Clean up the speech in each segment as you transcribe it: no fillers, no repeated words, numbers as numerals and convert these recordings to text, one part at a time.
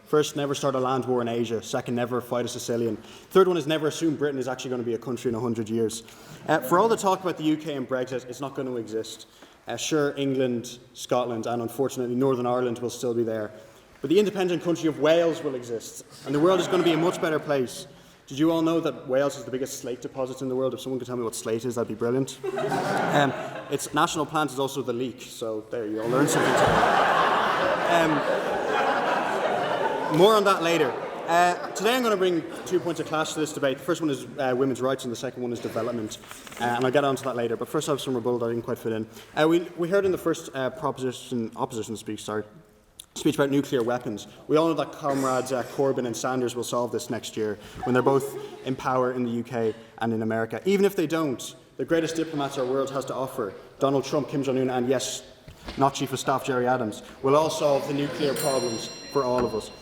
First, never start a land war in Asia. Second, never fight a Sicilian. Third one is never assume Britain is actually going to be a country in 100 years. For all the talk about the UK and Brexit, it's not going to exist. Sure, England, Scotland, and unfortunately Northern Ireland will still be there. But the independent country of Wales will exist, and the world is going to be a much better place. Did you all know that Wales is the biggest slate deposit in the world? If someone could tell me what slate is, that'd be brilliant. Its national plant is also the leek, so there you all learn something today. More on that later. Today I'm going to bring 2 points of clash to this debate. The first one is women's rights and the second one is development. And I'll get on to that later. But first I have some rebuttal that I didn't quite fit in. We heard in the first opposition speech about nuclear weapons. We all know that comrades Corbyn and Sanders will solve this next year when they're both in power in the UK and in America. Even if they don't, the greatest diplomats our world has to offer, Donald Trump, Kim Jong-un and, yes, not Chief of Staff Gerry Adams, will all solve the nuclear problems for all of us.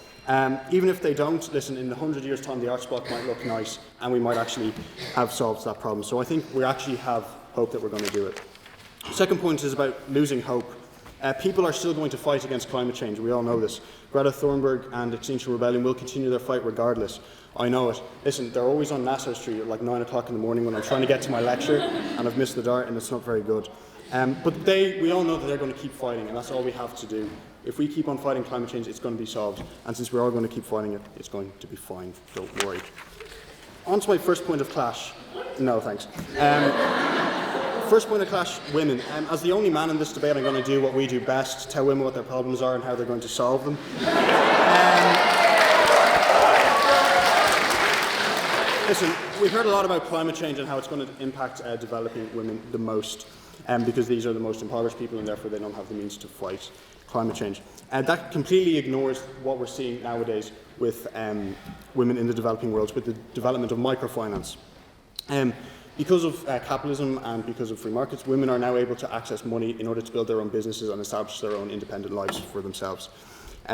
Even if they don't, listen, in 100 years' time the arts block might look nice and we might actually have solved that problem. So I think we actually have hope that we're going to do it. Second point is about losing hope. People are still going to fight against climate change. We all know this. Greta Thunberg and Extinction Rebellion will continue their fight regardless. I know it. Listen, they're always on Nassau Street at like 9 o'clock in the morning when I'm trying to get to my lecture and I've missed the dart and it's not very good. But we all know that they're going to keep fighting and that's all we have to do. If we keep on fighting climate change, it's going to be solved. And since we're all going to keep fighting it, it's going to be fine. Don't worry. On to my first point of clash. No, thanks. First point of clash, women. As the only man in this debate, I'm going to do what we do best, tell women what their problems are and how they're going to solve them. Listen, we've heard a lot about climate change and how it's going to impact developing women the most, because these are the most impoverished people and therefore they don't have the means to fight climate change. That completely ignores what we're seeing nowadays with women in the developing world, with the development of microfinance. Because of capitalism and because of free markets, women are now able to access money in order to build their own businesses and establish their own independent lives for themselves.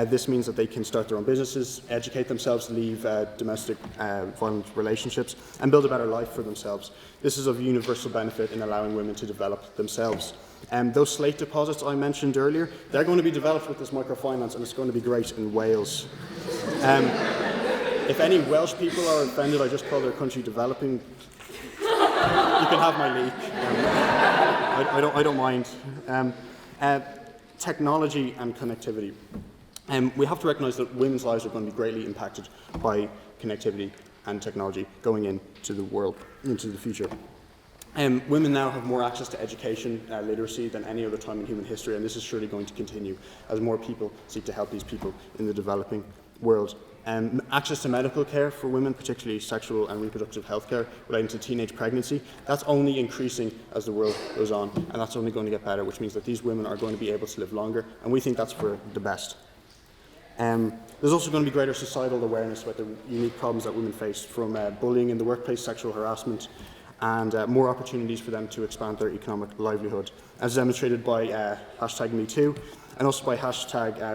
This means that they can start their own businesses, educate themselves, leave domestic violent relationships, and build a better life for themselves. This is of universal benefit in allowing women to develop themselves. Those slate deposits I mentioned earlier, they're going to be developed with this microfinance, and it's going to be great in Wales. If any Welsh people are offended, I just call their country developing. You can have my leak. I don't mind. Technology and connectivity. We have to recognise that women's lives are going to be greatly impacted by connectivity and technology going into the world, into the future. Women now have more access to education, literacy than any other time in human history, and this is surely going to continue as more people seek to help these people in the developing world. Access to medical care for women, particularly sexual and reproductive health care relating to teenage pregnancy, that's only increasing as the world goes on, and that's only going to get better, which means that these women are going to be able to live longer, and we think that's for the best. There's also going to be greater societal awareness about the unique problems that women face, from bullying in the workplace, sexual harassment, and more opportunities for them to expand their economic livelihood, as demonstrated by #MeToo, and also by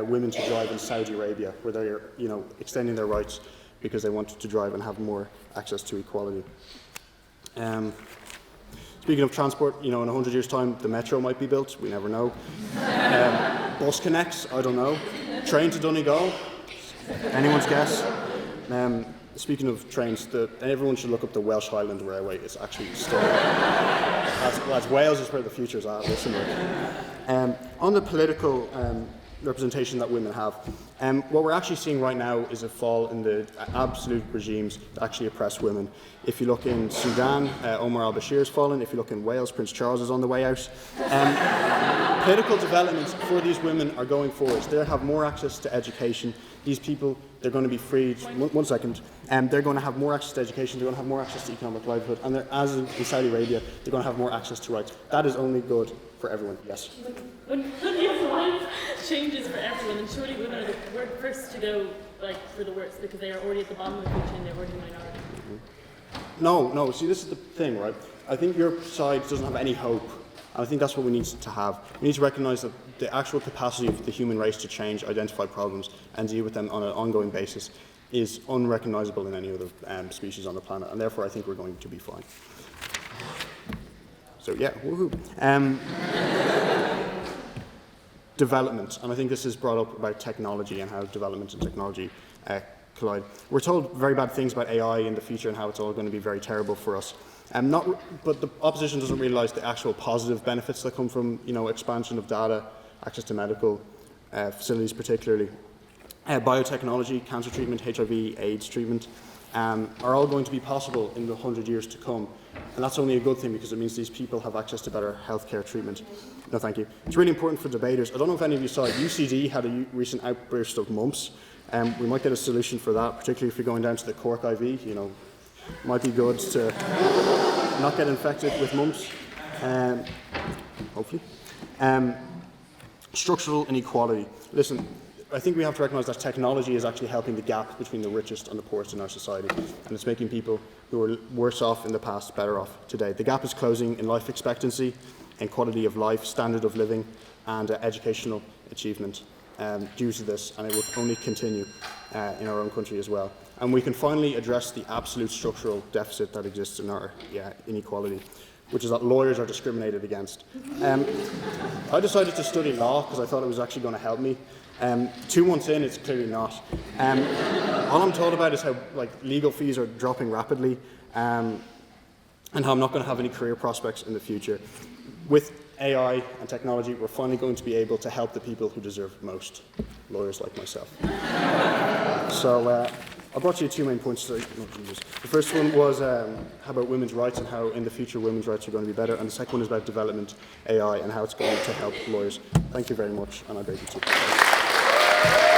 #Women to Drive in Saudi Arabia, where they're extending their rights because they want to drive and have more access to equality. Speaking of transport, in 100 years' time, the metro might be built. We never know. Bus connects. I don't know. Train to Donegal. Anyone's guess? Speaking of trains, everyone should look up the Welsh Highland Railway. It's actually still that's Wales is where the future's at. Listen, on the political representation that women have, what we're actually seeing right now is a fall in the absolute regimes that actually oppress women. If you look in Sudan, Omar al-Bashir's fallen. If you look in Wales, Prince Charles is on the way out. Political developments for these women are going forward. They have more access to education. These people, they're going to be freed. One second. They're going to have more access to education. They're going to have more access to economic livelihood. And as in Saudi Arabia, they're going to have more access to rights. That is only good for everyone. Yes. When your life changes for everyone, then surely women are the first to go for the worst because they are already at the bottom of the food chain. They're already a minority. No. See, this is the thing, right? I think your side doesn't have any hope. And I think that's what we need to have. We need to recognise that the actual capacity of the human race to change, identify problems, and deal with them on an ongoing basis is unrecognisable in any other species on the planet, and therefore I think we're going to be fine. So yeah, woohoo. development, and I think this is brought up about technology and how development and technology collide. We're told very bad things about AI in the future and how it's all going to be very terrible for us. But the opposition doesn't realise the actual positive benefits that come from, expansion of data, access to medical facilities particularly. Biotechnology, cancer treatment, HIV, AIDS treatment are all going to be possible in the 100 years to come. And that's only a good thing because it means these people have access to better healthcare treatment. No, thank you. It's really important for debaters. I don't know if any of you saw it. UCD had a recent outburst of mumps. We might get a solution for that, particularly if you're going down to the Cork IV. Might be good to not get infected with mumps, hopefully. Structural inequality. Listen, I think we have to recognise that technology is actually helping the gap between the richest and the poorest in our society, and it's making people who were worse off in the past better off today. The gap is closing in life expectancy, in quality of life, standard of living, and educational achievement due to this, and it will only continue in our own country as well. And we can finally address the absolute structural deficit that exists in our inequality, which is that lawyers are discriminated against. I decided to study law because I thought it was actually going to help me. 2 months in, it's clearly not. All I'm told about is how legal fees are dropping rapidly, and how I'm not going to have any career prospects in the future. With AI and technology, we're finally going to be able to help the people who deserve it most, lawyers like myself. So I brought you 2 main points today. The first one was how about women's rights and how in the future women's rights are going to be better, and the second one is about development, AI, and how it's going to help lawyers. Thank you very much, and I beg you to.